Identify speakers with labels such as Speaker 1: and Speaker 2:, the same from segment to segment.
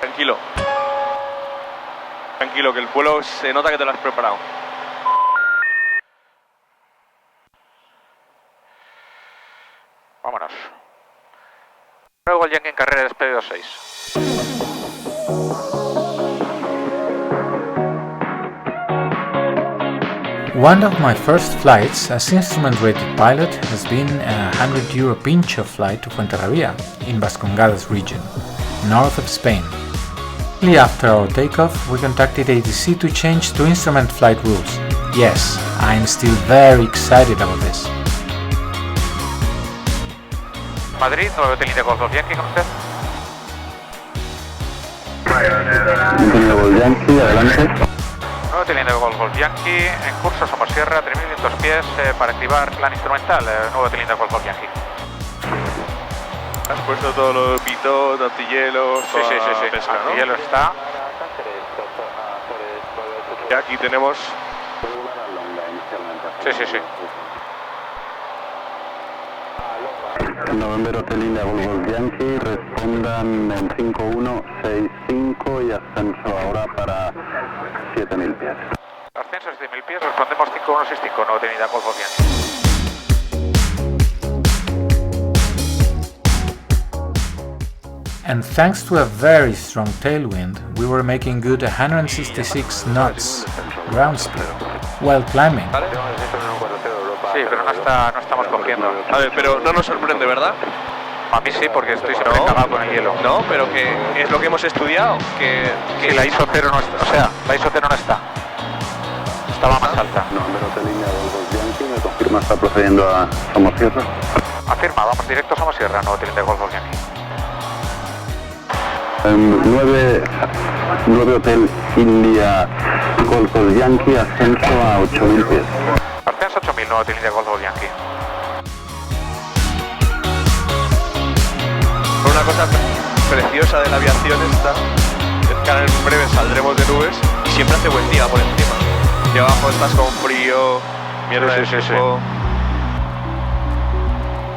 Speaker 1: Tranquilo. Tranquilo, que el vuelo se nota que te lo has preparado.
Speaker 2: Vámonos. Luego el Yankee en carrera despedido 6.
Speaker 3: One of my first flights as instrument-rated pilot has been a €100 Pincho flight to Fuenterrabía in Vascongadas region, north of Spain. Shortly after our takeoff, we contacted ATC to change to instrument flight rules. Yes, I'm still very excited about this.
Speaker 2: Madrid, 9 Hotel India Golf Yankee, ¿con usted?
Speaker 4: Golf Yankee, adelante.
Speaker 2: 9 Hotel India Golf Yankee, en curso Somosierra, 3.500 pies para activar plan instrumental, 9 Hotel India Golf Yankee.
Speaker 1: Has puesto todo lo pito, antihielos,
Speaker 2: Sí,
Speaker 1: pesca, ¿no?
Speaker 2: Antihielo está.
Speaker 1: Y aquí tenemos...
Speaker 2: Sí.
Speaker 4: November Hotel India Golf Yankee, respondan en 5165 y ascenso ahora para 7000 pies.
Speaker 2: Ascenso 7.000 pies, respondemos 5165, 9 Hotel India Golf Yankee.
Speaker 3: And thanks to a very strong tailwind, we were making good 166 knots ground speed while climbing.
Speaker 2: Sí, pero no estamos cogiendo.
Speaker 1: A ver, pero no nos sorprende, ¿verdad?
Speaker 2: A mí sí, porque estoy siempre cagado con el hielo.
Speaker 1: No, pero que es lo que hemos estudiado, que
Speaker 2: Sí, la ISO 0 no está, o sea, la ISO 0 no está. Estaba más alta.
Speaker 4: November Hotel India Golf Yankee, me confirma está procediendo a Somosierra.
Speaker 2: Afirma, vamos directo a Somosierra, 9 Hotel India Golf Yankee.
Speaker 4: 9 Hotel India Golf Yankee, ascenso a 8000 pies.
Speaker 2: Ascenso 8.000, 9 Hotel India Golf Yankee.
Speaker 1: una cosa preciosa de la aviación esta es que ahora en breve saldremos de nubes y siempre hace buen día por encima. Y abajo estás con frío, mierda de tiempo.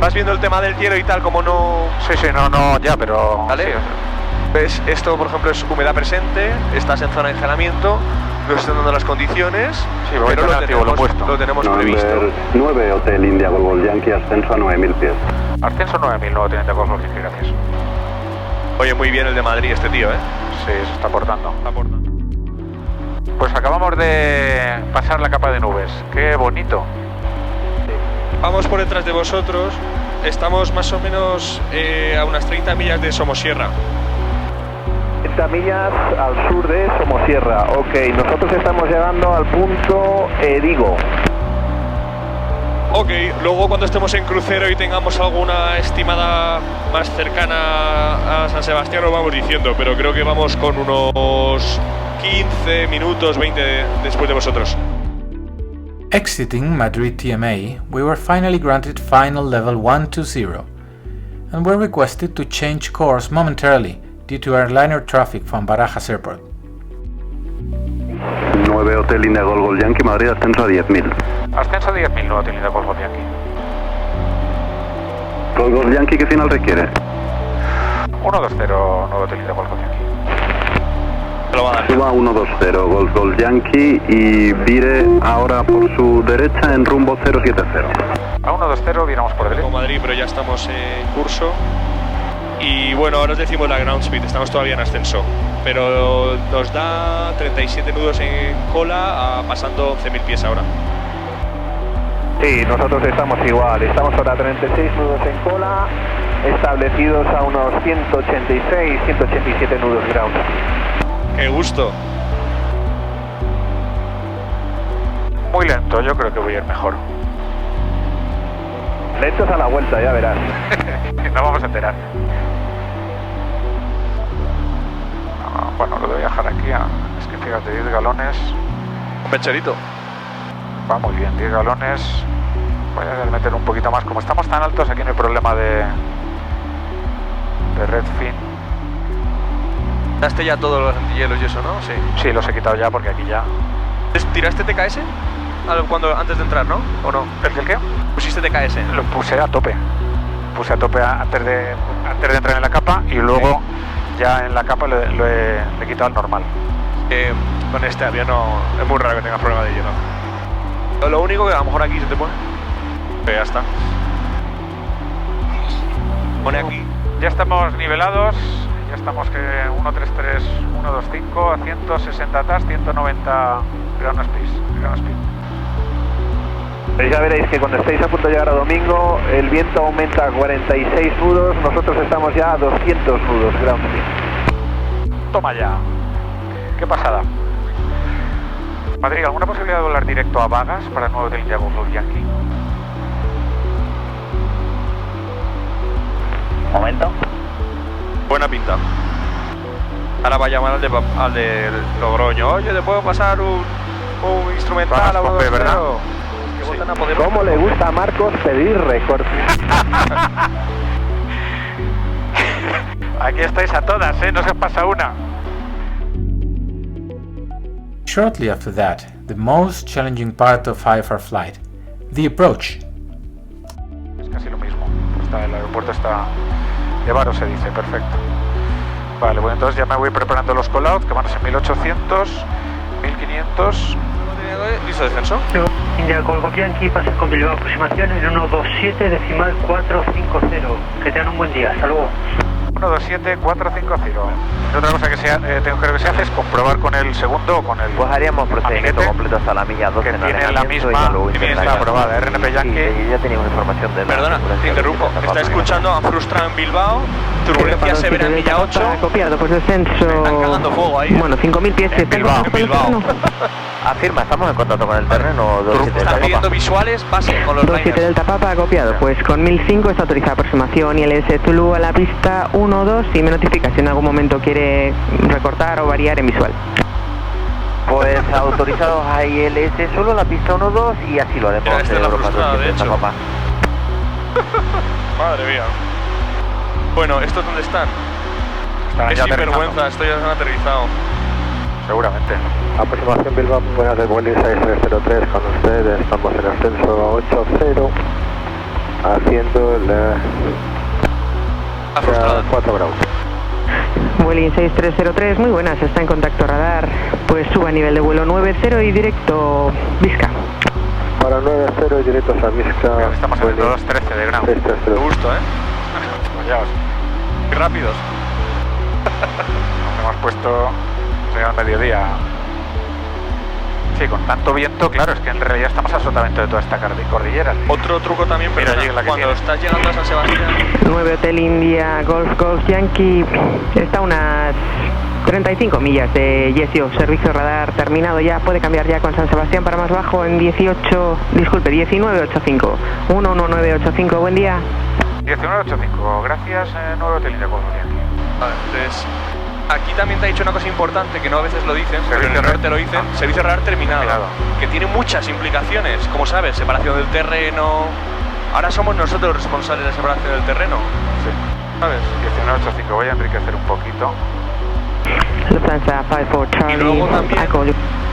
Speaker 1: ¿Vas viendo el tema del hielo y tal? Como no...
Speaker 2: Sí, no, ya, pero...
Speaker 1: ¿Vale?
Speaker 2: Sí.
Speaker 1: ¿Ves? Esto, por ejemplo, es humedad presente, estás en zona de engelamiento, nos están dando las condiciones,
Speaker 2: Sí,
Speaker 1: pero lo tenemos previsto.
Speaker 4: 9 Hotel India Golf Yankee, ascenso a 9000 pies.
Speaker 2: Ascenso 9.000, nuevo teniente Golf Yankee, gracias.
Speaker 1: Oye, muy bien el de Madrid este tío, ¿eh?
Speaker 2: Sí, se está aportando.
Speaker 1: Está aportando.
Speaker 2: Pues acabamos de pasar la capa de nubes. ¡Qué bonito!
Speaker 1: Vamos por detrás de vosotros, estamos más o menos a unas 30 millas de Somosierra.
Speaker 5: 30 millas al sur de Somosierra. Ok, nosotros estamos llegando al punto Edigo.
Speaker 1: Ok, luego cuando estemos en crucero y tengamos alguna estimada más cercana a San Sebastián lo vamos diciendo, pero creo que vamos con unos 15 minutos, 20 después de vosotros.
Speaker 3: Exiting Madrid TMA, we were finally granted final level 120 and were requested to change course momentarily due to airliner traffic from Barajas Airport.
Speaker 4: 9 Hotel India Golf Yankee, Madrid, ascenso a 10.000.
Speaker 2: Ascenso 10.000, nuevo teniente Golf Yankee.
Speaker 4: Golf Yankee, ¿qué final requiere?
Speaker 2: 120, nuevo teniente Golf Yankee.
Speaker 1: Te lo va a dar.
Speaker 4: Suba 120, Golf Yankee y vire ahora por su derecha en rumbo 070.
Speaker 2: A 120 viramos por derecha.
Speaker 1: Como Madrid, pero ya estamos en curso. Y bueno, ahora os decimos la ground speed, estamos todavía en ascenso, pero nos da 37 nudos en cola, pasando 11.000 pies ahora.
Speaker 5: Sí, nosotros estamos igual. Estamos ahora a 36 nudos en cola, establecidos a unos 186, 187 nudos ground.
Speaker 1: ¡Qué gusto!
Speaker 2: Muy lento, yo creo que voy a ir mejor.
Speaker 5: Lentos a la vuelta, ya verás.
Speaker 2: Nos vamos a enterar. Bueno, lo de viajar aquí, es que fíjate, 10 galones.
Speaker 1: Un pecherito.
Speaker 2: Va muy bien, 10 galones. Voy a meter un poquito más. Como estamos tan altos, aquí no hay problema de redfin.
Speaker 1: ¿Daste ya todos los antihielos y eso, no? Sí.
Speaker 2: Sí, los he quitado ya porque aquí ya...
Speaker 1: ¿Tiraste TKS? Antes de entrar, ¿no? ¿O no?
Speaker 2: ¿El qué?
Speaker 1: ¿Pusiste TKS?
Speaker 2: Lo puse a tope. Puse a tope antes de entrar en la capa y luego Ya en la capa le he quitado el normal.
Speaker 1: Con este avión no, es muy raro que tengas problema de hielo. Lo único que a lo mejor aquí se te pone. Pero ya está. Pone aquí.
Speaker 2: Ya estamos nivelados. Ya estamos que 133, 125 a 160 TAS, 190 ground speed.
Speaker 5: Pues ya veréis que cuando estéis a punto de llegar a domingo, el viento aumenta a 46 nudos, nosotros estamos ya a 200 nudos ground speed.
Speaker 2: Toma ya. Qué pasada. Madrid, ¿alguna posibilidad de volar directo a Vagas para el nuevo hotel India Golf Yankee?
Speaker 5: Momento.
Speaker 1: Buena pinta. Ahora va a llamar al de Logroño. Oye, ¿te puedo pasar un instrumental a
Speaker 2: Vagas con B, ¿verdad?
Speaker 1: Que votan a poder.
Speaker 5: ¿Cómo le gusta a Marcos pedir recortes?
Speaker 2: Aquí estáis a todas, no se os pasa una.
Speaker 3: Shortly after that, the most challenging part of IFR flight, the approach.
Speaker 2: Es casi lo mismo. El aeropuerto está de Varo, se dice, perfecto. Vale, bueno, entonces ya me voy preparando los callouts, que van a ser 1800, 1500.
Speaker 1: ¿Listo descenso?
Speaker 6: India Golf Yankee pasa con Bilbao aproximación en 127 decimal 450. Que tengan un buen día, hasta luego.
Speaker 2: 127 450. Otra cosa que creo que se hace es comprobar con el segundo o con el.
Speaker 5: Pues haríamos procedimiento
Speaker 2: Aminete,
Speaker 5: completo hasta la milla 12
Speaker 2: que
Speaker 5: en
Speaker 2: tiene la misma, está aprobada, RNP Yankee.
Speaker 5: Sí, ya teníamos información de.
Speaker 1: Perdona, te interrumpo. Está escuchando a Frustra en Bilbao. Turbulencia severa en milla 8.
Speaker 7: Copiado, pues descenso.
Speaker 1: Están cagando fuego ahí.
Speaker 7: Bueno, 5000 pies.
Speaker 1: En Bilbao.
Speaker 5: Afirma, estamos en contacto con el terreno.
Speaker 1: Están pidiendo visuales, pasen con los
Speaker 7: 27
Speaker 1: liners.
Speaker 7: Delta Papa, copiado. Pues con 1005 está autorizada aproximación y el S Tulu a la pista 1-2 y me notifica si en algún momento quiere recortar o variar en visual.
Speaker 5: Pues autorizados a ILS solo a la pista 1-2 y así lo haremos.
Speaker 1: Mira, esta es la frustrada, de hecho.
Speaker 5: Papá.
Speaker 1: Madre mía. Bueno, ¿estos dónde están?
Speaker 2: Están
Speaker 1: Qué
Speaker 2: ya
Speaker 1: sinvergüenza, estos ya se han aterrizado.
Speaker 2: Seguramente.
Speaker 5: Aproximación Bilbao, buenas de Boeing 6303 con ustedes, estamos en ascenso 80, haciendo
Speaker 1: Está frustrada.
Speaker 5: 4 grados.
Speaker 7: Vueling 6303, muy buenas, está en contacto radar. Pues suba a nivel de vuelo 90 y directo Vizca.
Speaker 5: Para 90 y directos a Vizca.
Speaker 2: Estamos en el 213 de ground.
Speaker 1: Me gusto, ¿eh?
Speaker 2: Vayaos.
Speaker 1: Qué rápidos.
Speaker 2: Nos hemos puesto al mediodía. Sí, con tanto viento, claro, es que en realidad estamos a sotavento de toda esta cordillera.
Speaker 1: Otro truco también, pero
Speaker 2: Mira, la que
Speaker 1: cuando
Speaker 2: tiene.
Speaker 1: estás llegando a San Sebastián,
Speaker 7: 9 Hotel India Golf Yankee está a unas 35 millas de Yesio, servicio radar terminado ya, puede cambiar ya con San Sebastián para más bajo en 1985, 11985, buen día.
Speaker 2: 1985, gracias, 9 Hotel India Golf Yankee.
Speaker 1: vale, entonces aquí también te ha dicho una cosa importante que no a veces lo dicen, pero en
Speaker 2: Servicio
Speaker 1: el error
Speaker 2: radar.
Speaker 1: te lo dicen, servicio radar terminado,
Speaker 2: Terminado.
Speaker 1: que tiene muchas implicaciones, como sabes, separación del terreno. Ahora somos nosotros los responsables de la separación del terreno,
Speaker 2: Sí.
Speaker 1: ¿sabes?
Speaker 2: 1985, voy a enriquecer un poquito.
Speaker 7: Lufthansa 54 Charlie,
Speaker 1: Y luego también-
Speaker 7: Echo.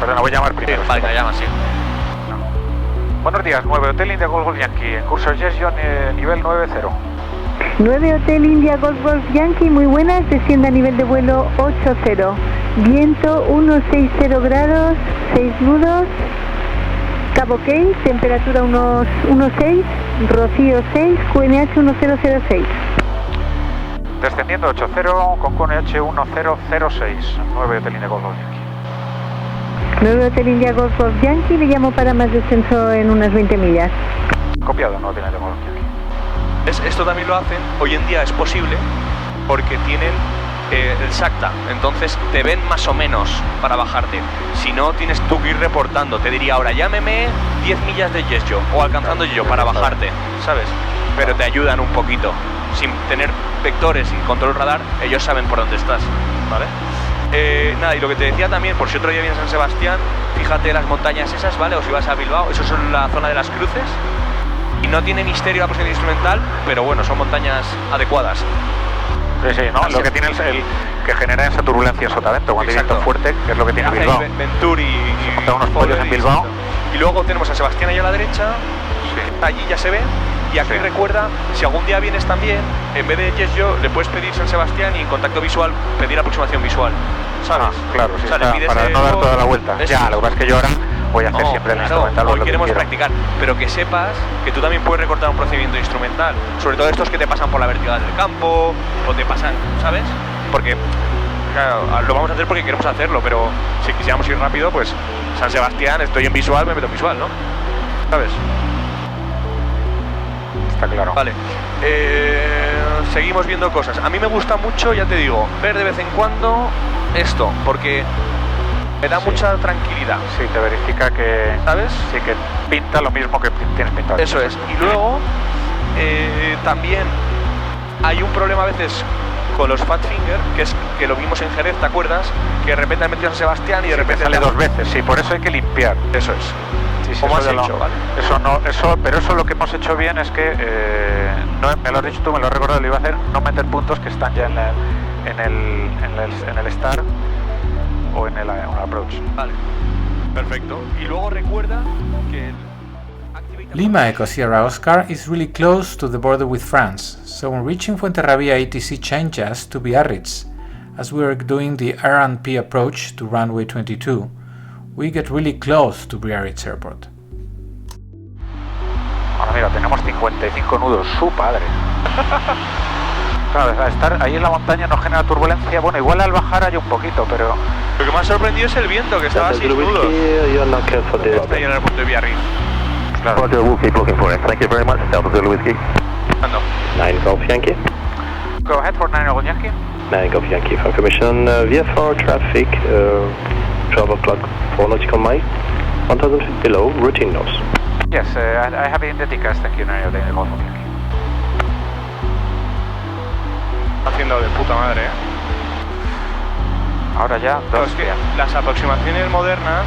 Speaker 2: Perdona, voy a llamar primero.
Speaker 1: Vale, me llama, sí.
Speaker 2: Buenos días, 9 Hotel India Golf Yankee, en curso Jession nivel 90.
Speaker 8: 9 Hotel India Golf Yankee, muy buenas, desciende a nivel de vuelo 80, viento 160 grados, 6 nudos, Cabo Cape, temperatura unos 1.6, Rocío 6, QNH 1006.
Speaker 2: Descendiendo 80 con QNH 1006, 9 Hotel India Golf Yankee.
Speaker 8: 9 Hotel India Golf Yankee, le llamo para más descenso en unas 20 millas.
Speaker 2: Copiado, 9 Hotel India Golf Yankee.
Speaker 1: Esto también lo hacen, hoy en día es posible, porque tienen el SACTA, entonces te ven más o menos para bajarte. Si no, tienes tú que ir reportando. Te diría ahora, llámeme 10 millas de Yesyo o alcanzando yo para bajarte, ¿sabes? Pero te ayudan un poquito. Sin tener vectores, sin control radar, ellos saben por dónde estás, ¿vale? Nada, y lo que te decía también, por si otro día vienes a San Sebastián, fíjate las montañas esas, ¿vale? O si vas a Bilbao, eso es la zona de las cruces. Y no tiene misterio la posición instrumental, pero bueno, son montañas adecuadas.
Speaker 2: Sí, ¿no? Lo que tiene el que genera esa turbulencia en sotavento, cuando hay
Speaker 1: Exacto.
Speaker 2: viento fuerte, que es lo que tiene
Speaker 1: Hace
Speaker 2: Bilbao.
Speaker 1: Venturi
Speaker 2: montan unos pollos en Bilbao.
Speaker 1: Y luego tenemos a Sebastián allá a la derecha, y allí ya se ve, Y aquí recuerda, si algún día vienes también, en vez de Yes Yo, le puedes pedir San Sebastián y en contacto visual pedir aproximación visual, ¿sabes?
Speaker 2: Claro, sí,
Speaker 1: O sea, le pides
Speaker 2: para no dar toda la vuelta.
Speaker 1: Eso.
Speaker 2: Ya, lo que pasa es que yo ahora voy a hacer siempre el instrumental.
Speaker 1: Hoy
Speaker 2: lo que
Speaker 1: queremos
Speaker 2: quiero.
Speaker 1: practicar, pero que sepas que tú también puedes recortar un procedimiento instrumental, sobre todo estos que te pasan por la vertical del campo, o te pasan, ¿sabes? Porque, claro, lo vamos a hacer porque queremos hacerlo, pero si quisiéramos ir rápido, pues San Sebastián, estoy en visual, me meto en visual, ¿no? ¿Sabes?
Speaker 2: Está claro.
Speaker 1: Vale. Seguimos viendo cosas. A mí me gusta mucho, ya te digo, ver de vez en cuando esto, porque me da mucha tranquilidad.
Speaker 2: Sí, te verifica que,
Speaker 1: ¿sabes?
Speaker 2: Sí, que pinta lo mismo que tienes pintado.
Speaker 1: Eso es. Y luego, también hay un problema a veces con los Fat Finger, que es que lo vimos en Jerez, ¿te acuerdas? Que de repente han metido a San Sebastián y de repente
Speaker 2: sale dos veces, sí, por eso hay que limpiar.
Speaker 1: Eso es.
Speaker 2: Sí,
Speaker 1: ¿Cómo has
Speaker 2: eso
Speaker 1: hecho? ¿Vale?
Speaker 2: Pero eso lo que hemos hecho bien es que, no, me lo has dicho tú, me lo he recordado, lo iba a hacer, no meter puntos que están ya en el start o en el approach.
Speaker 1: Vale, perfecto. Y luego recuerda que
Speaker 3: Lima Echo Sierra Oscar is really close to the border with France, so when reaching Fuenterrabía ATC changes to Biarritz. As we are doing the R&P approach to runway 22, we get really close to Biarritz Airport.
Speaker 2: Bueno, mira, tenemos 55 nudos, su padre. Claro, estar ahí en la montaña no genera turbulencia. Bueno, igual al bajar hay un poquito, pero...
Speaker 1: Lo que me ha sorprendido es el viento, que estaba sin nudos. Está ahí en el aeropuerto de Biarritz.
Speaker 2: Claro.
Speaker 9: Roger, we'll keep looking for it. Thank you very much. Delta Zulu Whiskey.
Speaker 1: Ando.
Speaker 9: 9 Golf Yankee.
Speaker 2: Go ahead for 9 Golf Yankee.
Speaker 9: 9 Golf Yankee, for permission. VFR traffic, 12 o'clock 4 nautical miles. 1000 feet below, routine nose.
Speaker 2: Yes, I have in the tickets. Thank you, 9 Golf Yankee.
Speaker 1: Haciendo de puta madre, ¿eh?
Speaker 2: Ahora ya,
Speaker 1: Claro, es que las aproximaciones modernas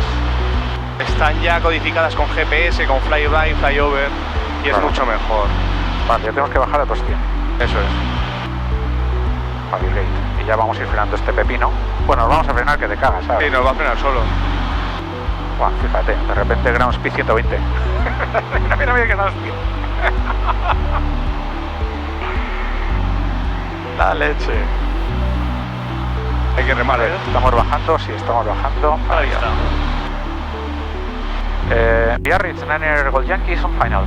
Speaker 1: están ya codificadas con GPS, con flyby, flyover, y es mucho mejor.
Speaker 2: Vale, ya tenemos que bajar a 200.
Speaker 1: Eso es.
Speaker 2: Gate. Y ya vamos a ir frenando este pepino. Bueno, nos vamos a frenar que te cagas, ¿sabes?
Speaker 1: Sí, nos va a frenar solo.
Speaker 2: Buah, fíjate, de repente ground speed 120. mira que ground speed.
Speaker 1: La leche. Hay que remar, ¿eh?
Speaker 2: Estamos bajando, sí, estamos bajando.
Speaker 1: Ahí está.
Speaker 2: Biarritz, 9 Golf Yankee is on final.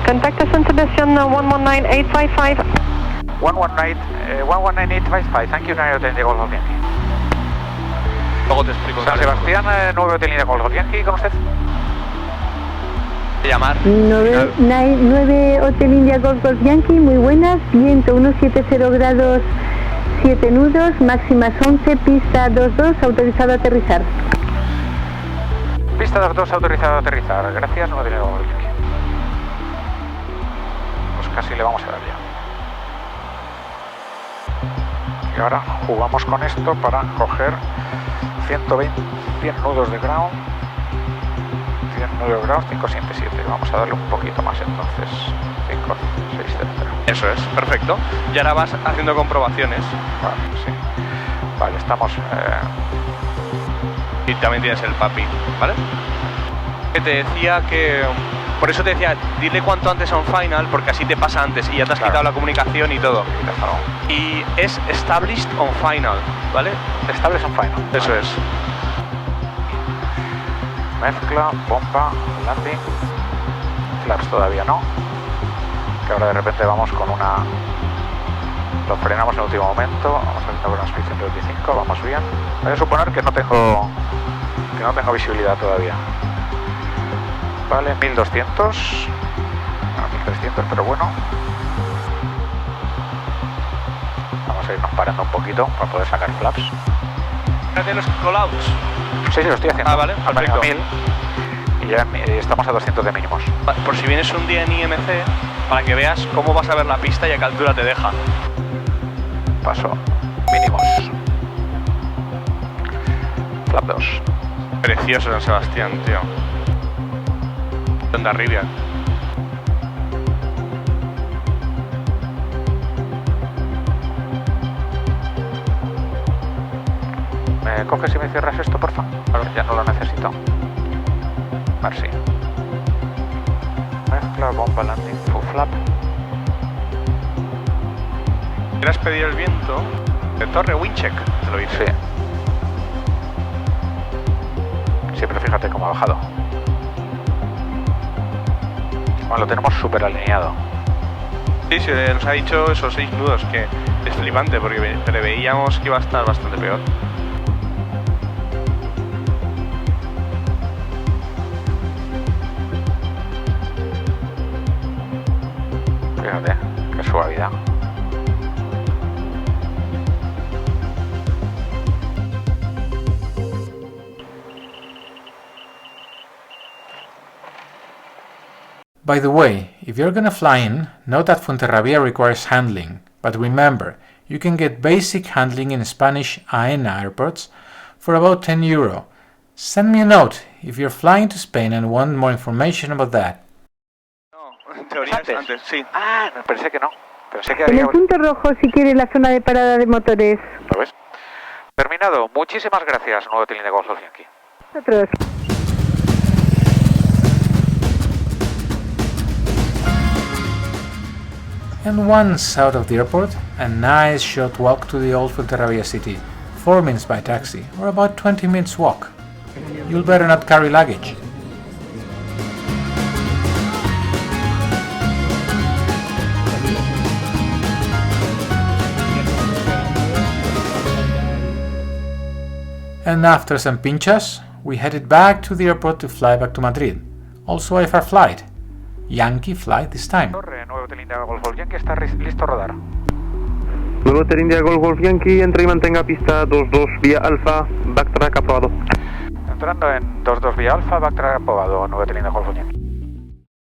Speaker 7: Contacto San Sebastián 119855.
Speaker 2: 119855. Thank you, 9 Golf Yankee.
Speaker 1: Luego te explico.
Speaker 2: San Sebastián, 9 Hotel India Golf Yankee, ¿con usted?
Speaker 1: Llamar.
Speaker 8: 9 Hotel India Golf Yankee, muy buenas. Viento 170 grados 7 nudos, máximas 11, pista 22, autorizado a aterrizar.
Speaker 2: Pista 22, autorizado a aterrizar. Gracias, 9 Golf Yankee. Pues casi le vamos a dar ya. Y ahora jugamos con esto para coger 100 nudos de ground. 9 grados, 577. Vamos a darle un poquito más entonces. 5600.
Speaker 1: Eso es, perfecto. Y ahora vas haciendo comprobaciones.
Speaker 2: Vale, sí. Vale, estamos...
Speaker 1: Y también tienes el papi, ¿vale? Que te decía que... Por eso te decía, dile cuanto antes a un final, porque así te pasa antes y ya te has quitado la comunicación y todo. Y es established on final, ¿vale?
Speaker 2: Established on final.
Speaker 1: Eso es.
Speaker 2: Mezcla, bomba, landing, flaps todavía no, que ahora de repente vamos con una, lo frenamos en el último momento, vamos haciendo con una inspección de 25, vamos bien. Voy a suponer que no tengo visibilidad todavía. Vale, 1200, bueno, 1300, pero bueno. Vamos a irnos parando un poquito para poder sacar flaps.
Speaker 1: ¿Haces los callouts?
Speaker 2: Sí, lo estoy haciendo.
Speaker 1: Ah, vale, perfecto.
Speaker 2: 1000 y ya estamos a 200 de mínimos.
Speaker 1: Por si vienes un día en IMC, para que veas cómo vas a ver la pista y a qué altura te deja.
Speaker 2: Paso mínimos. Flap 2.
Speaker 1: Precioso San Sebastián, tío. Onda Riviera.
Speaker 2: ¿Me coges y me cierras esto, porfa? Claro, ya no lo necesito. Merci. Mezcla. Cloud, bomba landing, full flap.
Speaker 1: ¿Quieres pedir el viento? De torre, windcheck, te lo dice.
Speaker 2: Sí. Sí, pero fíjate cómo ha bajado. Bueno, lo tenemos súper alineado.
Speaker 1: Sí, nos ha dicho esos 6 nudos, que es flipante porque preveíamos que iba a estar bastante peor.
Speaker 2: Fíjate, qué suavidad.
Speaker 3: By the way, if you're gonna fly in, note that Fuenterrabía requires handling, but remember, you can get basic handling in Spanish AENA airports for about €10. Send me a note if you're flying to Spain and want more information about that.
Speaker 1: No, en teoría es antes, sí.
Speaker 2: Ah, pensé que no. Pensé que
Speaker 8: En
Speaker 2: había...
Speaker 8: el punto rojo, si quiere, la zona de parada de motores.
Speaker 2: ¿Lo ves? Terminado. Muchísimas gracias, nuevo Hotel India Golf Yankee.
Speaker 8: Nosotros.
Speaker 3: And once out of the airport, a nice short walk to the old Fuenterrabía city, 4 minutes by taxi, or about 20 minutes walk. You'll better not carry luggage. And after some pinchas, we headed back to the airport to fly back to Madrid. Also a IFR flight. Yankee flight this time.
Speaker 2: Torre, nuevo Hotel India Golf Yankee está listo a rodar.
Speaker 9: Nuevo Hotel India Golf Yankee, entre y mantenga pista 22 vía alfa, backtrack aprobado.
Speaker 2: Entrando en 22 vía alfa, backtrack aprobado, nuevo Hotel India Golf Yankee.